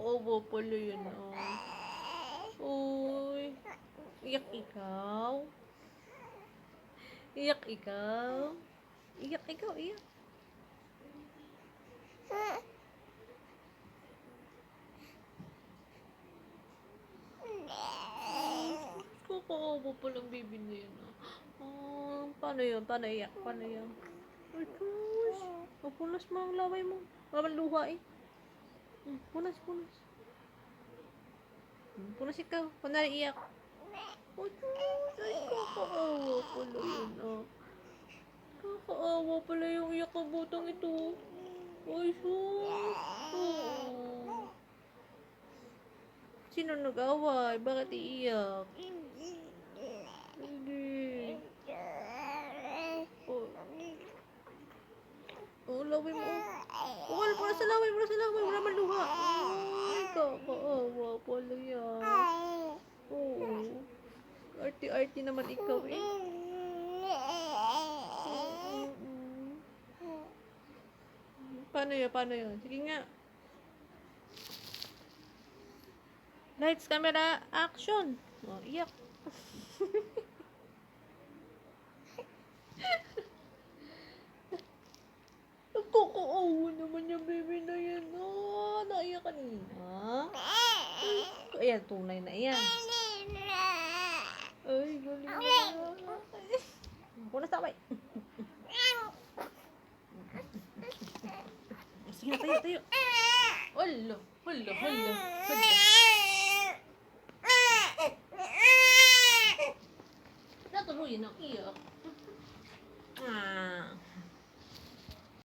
Kakaawa pala yun, Uy. Iyak ikaw. Iyak ikaw. Iyak ikaw, iyak. Kakaawa palang baby na yun, paano yun? Paano iyak? Paano yun? Ay, gosh. Punas mo ang laway mo. Walang luha eh. Punas. Punas ikaw. Kunwari iyak. Ay, gosh. Ay, kakaawa pala yun, Kakaawa pala yung iyak ng butang ito. Ay, Sino nag-away? Bakit iiyak? Hindi. Laway mo. Punas sa laway. Wala man luha. Ay, kakaawa pala yan. Arty naman ikaw eh. Paano yun? Sige nga. Lights, camera, action! Iyak. Nagkakaawa naman yung baby na yan. Naiyak kanina. Ayan, tunay na yan. Ay, galing na. Punas taway. Sige na, tayo. Hala. Natuluyan ang iyak.